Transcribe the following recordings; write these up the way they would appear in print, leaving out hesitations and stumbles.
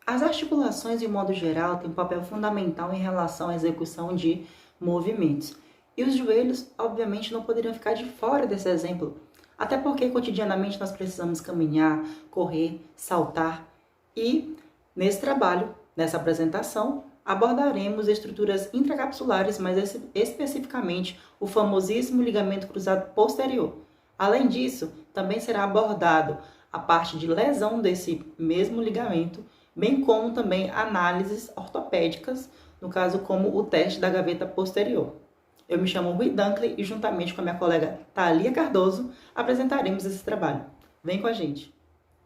As articulações, de modo geral, têm um papel fundamental em relação à execução de movimentos. E os joelhos, obviamente, não poderiam ficar de fora desse exemplo, até porque cotidianamente nós precisamos caminhar, correr, saltar. E nesse trabalho, nessa apresentação, abordaremos estruturas intracapsulares, mas especificamente o famosíssimo ligamento cruzado posterior. Além disso, também será abordado a parte de lesão desse mesmo ligamento, bem como também análises ortopédicas, no caso como o teste da gaveta posterior. Eu me chamo Rui Dunkley e juntamente com a minha colega Thalia Cardoso apresentaremos esse trabalho. Vem com a gente!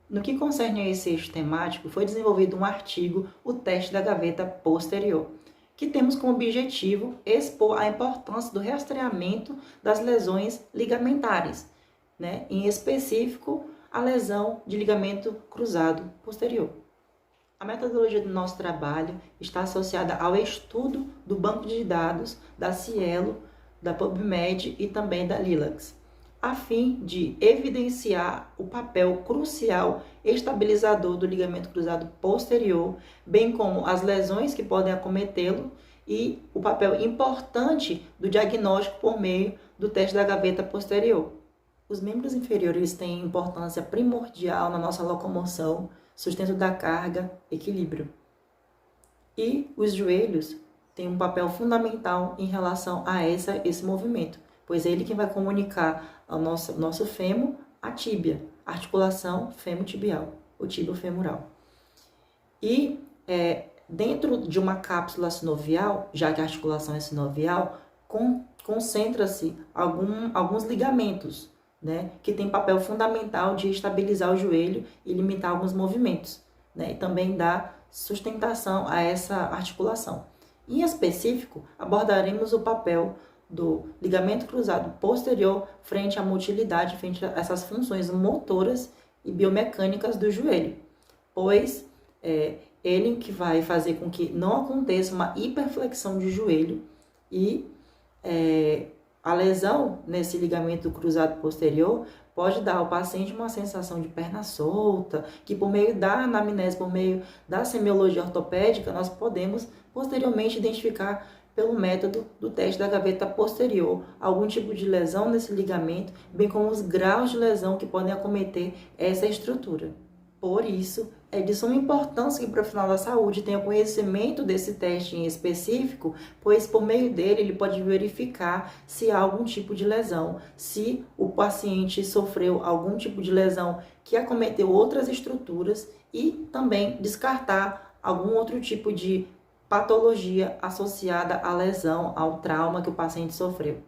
No que concerne a esse eixo temático, foi desenvolvido um artigo, o teste da gaveta posterior, que temos como objetivo expor a importância do rastreamento das lesões ligamentares, em específico a lesão de ligamento cruzado posterior. A metodologia do nosso trabalho está associada ao estudo do banco de dados da Cielo, da PubMed e também da Lilacs, a fim de evidenciar o papel crucial estabilizador do ligamento cruzado posterior, bem como as lesões que podem acometê-lo e o papel importante do diagnóstico por meio do teste da gaveta posterior. Os membros inferiores têm importância primordial na nossa locomoção, sustento da carga, equilíbrio. E os joelhos têm um papel fundamental em relação a esse movimento, pois é ele que vai comunicar ao nosso fêmur à tíbia, articulação fêmur-tibial, o tíbio-femoral. E dentro de uma cápsula sinovial, já que a articulação é sinovial, concentra-se alguns ligamentos, que tem papel fundamental de estabilizar o joelho e limitar alguns movimentos, e também dar sustentação a essa articulação. Em específico, abordaremos o papel do ligamento cruzado posterior frente à motilidade, frente a essas funções motoras e biomecânicas do joelho, pois ele que vai fazer com que não aconteça uma hiperflexão de joelho e a lesão nesse ligamento cruzado posterior pode dar ao paciente uma sensação de perna solta, que por meio da anamnese, por meio da semiologia ortopédica, nós podemos posteriormente identificar pelo método do teste da gaveta posterior algum tipo de lesão nesse ligamento, bem como os graus de lesão que podem acometer essa estrutura. Por isso, é de suma importância que o profissional da saúde tenha conhecimento desse teste em específico, pois por meio dele ele pode verificar se há algum tipo de lesão, se o paciente sofreu algum tipo de lesão que acometeu outras estruturas e também descartar algum outro tipo de patologia associada à lesão, ao trauma que o paciente sofreu.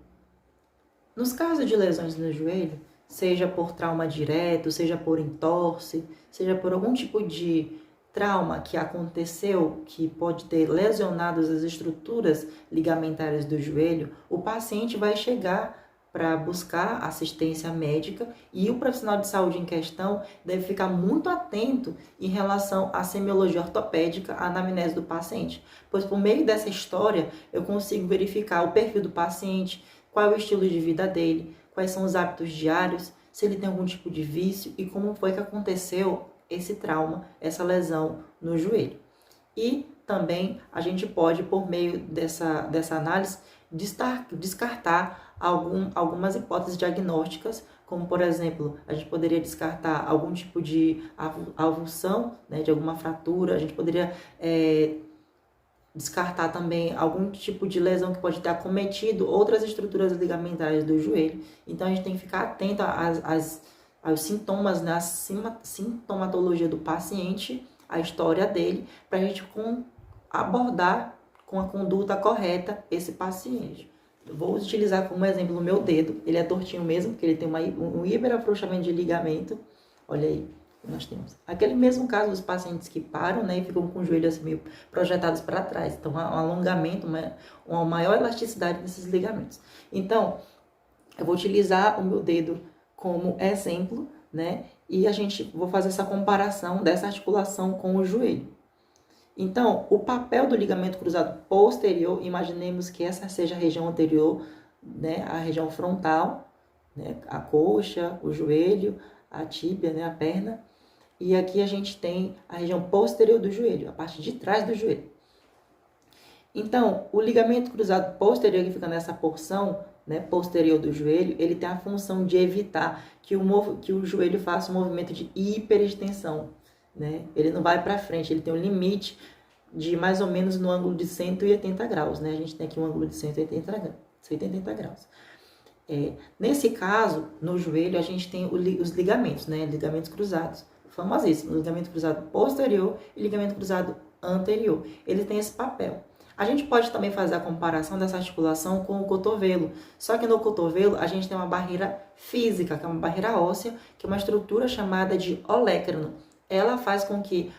Nos casos de lesões no joelho, seja por trauma direto, seja por entorse, seja por algum tipo de trauma que aconteceu, que pode ter lesionado as estruturas ligamentares do joelho, o paciente vai chegar para buscar assistência médica e o profissional de saúde em questão deve ficar muito atento em relação à semiologia ortopédica, à anamnese do paciente, pois por meio dessa história eu consigo verificar o perfil do paciente, qual é o estilo de vida dele, quais são os hábitos diários, se ele tem algum tipo de vício e como foi que aconteceu esse trauma, essa lesão no joelho. E também a gente pode, por meio dessa análise, descartar algumas hipóteses diagnósticas, como por exemplo, a gente poderia descartar algum tipo de avulsão, de alguma fratura, a gente poderia descartar também algum tipo de lesão que pode ter acometido outras estruturas ligamentares do joelho. Então, a gente tem que ficar atento aos sintomas, a sintomatologia do paciente, a história dele, para a gente abordar com a conduta correta esse paciente. Eu vou utilizar como exemplo o meu dedo. Ele é tortinho mesmo, porque ele tem um hiperafrouxamento de ligamento. Olha aí. Nós temos aquele mesmo caso dos pacientes que param, e ficam com o joelho assim meio projetados para trás. Então, um alongamento, uma maior elasticidade desses ligamentos. Então, eu vou utilizar o meu dedo como exemplo, e vou fazer essa comparação dessa articulação com o joelho. Então, o papel do ligamento cruzado posterior, imaginemos que essa seja a região anterior, a região frontal, a coxa, o joelho, a tíbia, a perna. e aqui a gente tem a região posterior do joelho, a parte de trás do joelho. Então, o ligamento cruzado posterior, que fica nessa porção, né, posterior do joelho, ele tem a função de evitar que o joelho faça um movimento de hiperextensão, né? Ele não vai para frente, ele tem um limite de mais ou menos no ângulo de 180 graus, né? A gente tem aqui um ângulo de 180 graus. Nesse caso, no joelho, a gente tem os ligamentos, né? Ligamentos cruzados, famosíssimos, ligamento cruzado posterior e ligamento cruzado anterior. Ele tem esse papel. A gente pode também fazer a comparação dessa articulação com o cotovelo, só que no cotovelo a gente tem uma barreira física, que é uma barreira óssea, que é uma estrutura chamada de olecrano. Ela faz com que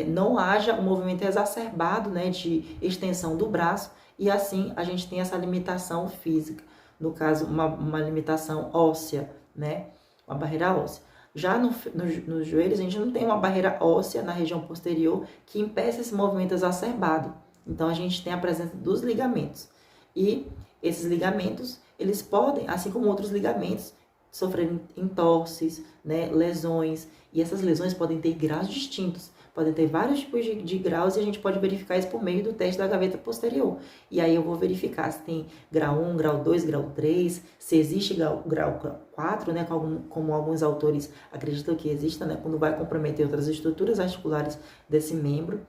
não haja um movimento exacerbado, né, de extensão do braço, e assim a gente tem essa limitação física, no caso uma limitação óssea, né, uma barreira óssea. Já nos joelhos a gente não tem uma barreira óssea na região posterior que impeça esse movimento exacerbado. Então, a gente tem a presença dos ligamentos. E esses ligamentos, eles podem, assim como outros ligamentos, sofrer entorses, né, lesões. E essas lesões podem ter graus distintos. Podem ter vários tipos de graus e a gente pode verificar isso por meio do teste da gaveta posterior. E aí eu vou verificar se tem grau 1, grau 2, grau 3, se existe grau 4, né, como alguns autores acreditam que exista, né, quando vai comprometer outras estruturas articulares desse membro.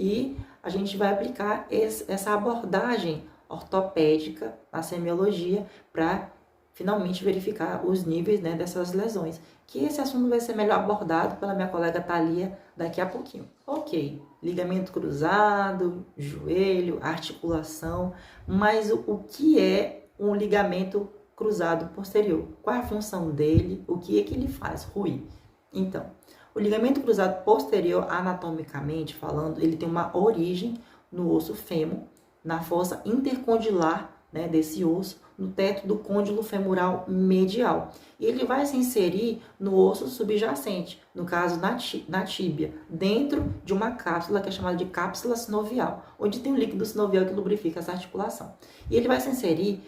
E a gente vai aplicar essa abordagem ortopédica na semiologia para finalmente verificar os níveis, né, dessas lesões. Que esse assunto vai ser melhor abordado pela minha colega Thalia daqui a pouquinho. Ok, ligamento cruzado, joelho, articulação, mas o que é um ligamento cruzado posterior? Qual é a função dele? O que é que ele faz? Rui. Então, o ligamento cruzado posterior, anatomicamente falando, ele tem uma origem no osso fêmur, na fossa intercondilar, né, desse osso, no teto do côndilo femoral medial. E ele vai se inserir no osso subjacente, no caso na tíbia, dentro de uma cápsula que é chamada de cápsula sinovial, onde tem um líquido sinovial que lubrifica essa articulação. E ele vai se inserir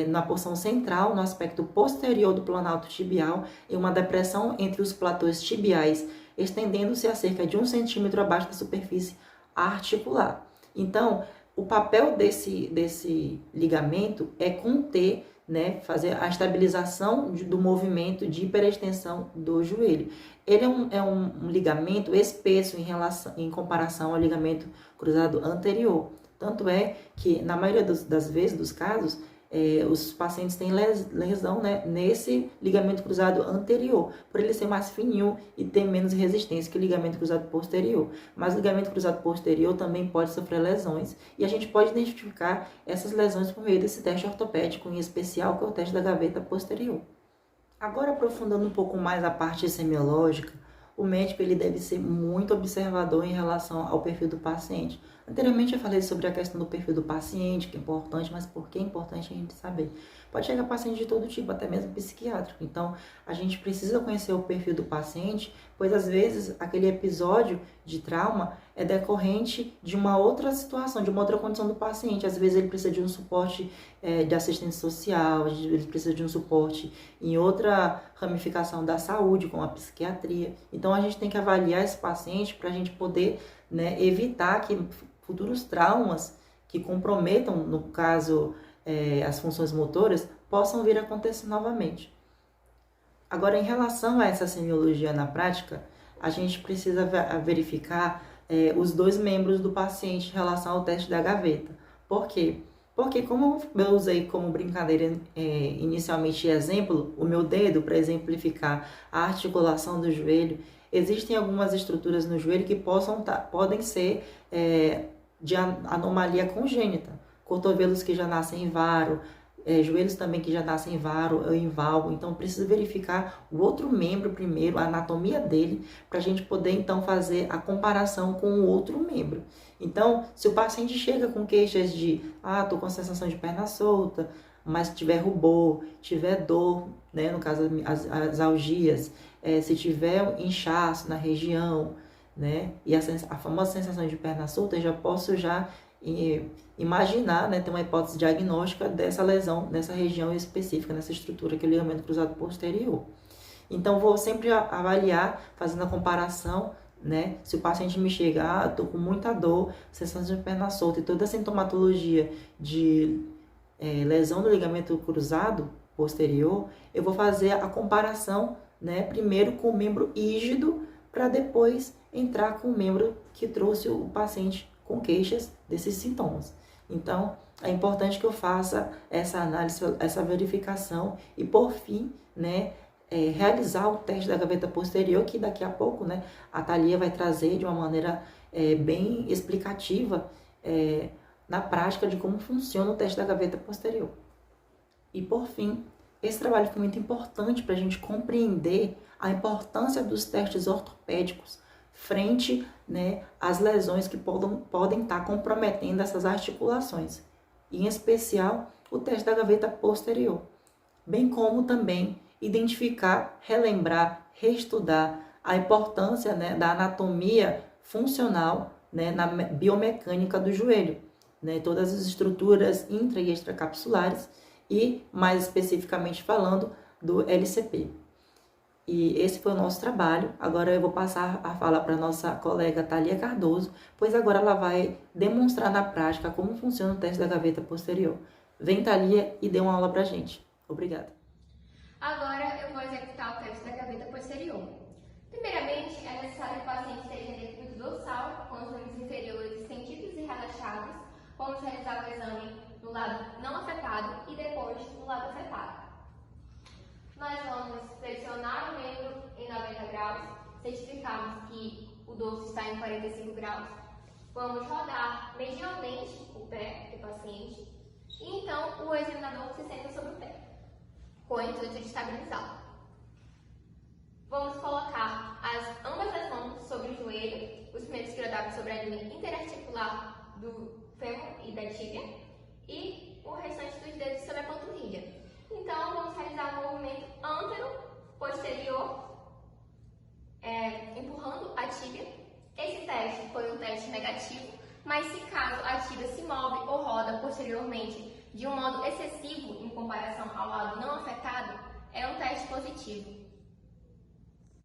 na porção central, no aspecto posterior do planalto tibial, em uma depressão entre os platôs tibiais, estendendo-se a cerca de 1 centímetro abaixo da superfície articular. Então, o papel desse ligamento é conter, né, fazer a estabilização do movimento de hiperextensão do joelho. Ele é um ligamento espesso em comparação ao ligamento cruzado anterior. Tanto é que, na maioria das vezes, dos casos, os pacientes têm lesão, né, nesse ligamento cruzado anterior, por ele ser mais fininho e ter menos resistência que o ligamento cruzado posterior. Mas o ligamento cruzado posterior também pode sofrer lesões e a gente pode identificar essas lesões por meio desse teste ortopédico, em especial, que é o teste da gaveta posterior. Agora, aprofundando um pouco mais a parte semiológica, o médico ele deve ser muito observador em relação ao perfil do paciente. Anteriormente eu falei sobre a questão do perfil do paciente, que é importante, mas por que é importante a gente saber? Pode chegar paciente de todo tipo, até mesmo psiquiátrico. Então, a gente precisa conhecer o perfil do paciente, pois às vezes aquele episódio de trauma é decorrente de uma outra situação, de uma outra condição do paciente. Às vezes ele precisa de um suporte de assistência social, ele precisa de um suporte em outra ramificação da saúde, como a psiquiatria. Então, a gente tem que avaliar esse paciente para a gente poder, né, evitar que futuros traumas que comprometam, no caso, as funções motoras, possam vir a acontecer novamente. Agora, em relação a essa semiologia na prática, a gente precisa verificar os dois membros do paciente em relação ao teste da gaveta. Por quê? Porque, como eu usei como brincadeira inicialmente exemplo, o meu dedo para exemplificar a articulação do joelho, existem algumas estruturas no joelho que podem ser de anomalia congênita. Cotovelos que já nascem em varo, joelhos também que já nascem em varo ou em valgo. Então, precisa verificar o outro membro primeiro, a anatomia dele, para a gente poder, então, fazer a comparação com o outro membro. Então, se o paciente chega com queixas de, tô com sensação de perna solta, mas tiver rubor, tiver dor, né, no caso as algias, se tiver inchaço na região, né, e a famosa sensação de perna solta, eu já posso imaginar, né, ter uma hipótese diagnóstica dessa lesão nessa região específica, nessa estrutura que é o ligamento cruzado posterior. Então, vou sempre avaliar, fazendo a comparação, né? Se o paciente me chegar, eu tô com muita dor, sensação de perna solta e toda a sintomatologia de lesão do ligamento cruzado posterior, eu vou fazer a comparação, né? Primeiro com o membro rígido, para depois entrar com o membro que trouxe o paciente com queixas desses sintomas. Então, é importante que eu faça essa análise, essa verificação e, por fim, né, realizar o teste da gaveta posterior, que daqui a pouco, né, a Thalia vai trazer de uma maneira bem explicativa na prática de como funciona o teste da gaveta posterior. E, por fim, esse trabalho foi muito importante para a gente compreender a importância dos testes ortopédicos frente, né, às lesões que podem estar comprometendo essas articulações, e, em especial, o teste da gaveta posterior, bem como também identificar, relembrar, reestudar a importância, né, da anatomia funcional, né, na biomecânica do joelho, né, todas as estruturas intra e extracapsulares e, mais especificamente falando, do LCP. E esse foi o nosso trabalho. Agora eu vou passar a fala para a nossa colega Thalia Cardoso, pois agora ela vai demonstrar na prática como funciona o teste da gaveta posterior. Vem, Thalia, e dê uma aula para a gente. Obrigada. Agora eu vou executar o teste da gaveta posterior. Primeiramente, é necessário que o paciente esteja em decúbito dorsal, com os membros inferiores estendidos e relaxados. Vamos realizar o exame no lado não afetado e depois no lado afetado. Nós vamos flexionar o membro em 90 graus, certificarmos que o dorso está em 45 graus. Vamos rodar medialmente o pé do paciente e então o examinador se senta sobre o pé, com o intuito de estabilizá-lo. Vamos colocar ambas as mãos sobre o joelho, os primeiros quirodápicos sobre a linha interarticular do fêmur e da tíbia e o restante dos dedos sobre a panturrilha. Então, vamos realizar o movimento antero-posterior, empurrando a tíbia. Esse teste foi um teste negativo, mas se caso a tíbia se move ou roda posteriormente de um modo excessivo em comparação ao lado não afetado, é um teste positivo.